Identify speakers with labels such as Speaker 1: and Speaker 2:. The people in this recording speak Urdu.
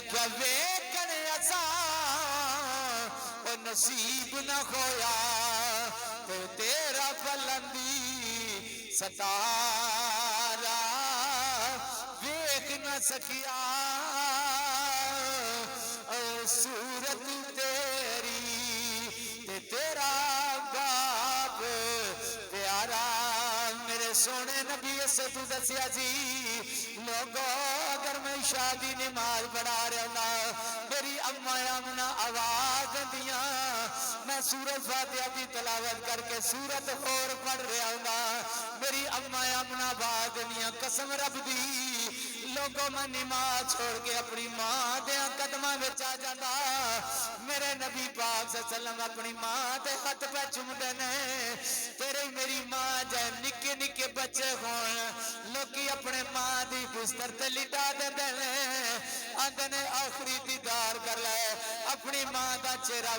Speaker 1: آکھیا ویکھن اساں او نصیب نہ کھویا تو تیرا بلندی ستارا ویکھ نہ سکیا صورت تیری تے تیرا باپ پیارا میرے سونے نبی سے تو دسیا جی لوگو اگر میں شادی نماز پڑھا رہا ہوں میری اماں آمنہ آواز دیاں میں سورت فاتحہ کی تلاوت کر کے سورت اور پڑھ رہا ہوں میری اماں آمنہ آواز دیاں قسم رب دی لوگوں میں نماز چھوڑ کے اپنی ماں دیاں قدمہ بچا جاتا میرے نبی پاک صلی اللہ علیہ وسلم اپنی ماں دے خط پہ چم دینے تیرے میری ماں جائے نکے نکے بچے ہون لوگی اپنے ماں دی بستر تے لٹا دے دینے آدھنے آخری دیدار کر لے اپنی ماں دا چہرہ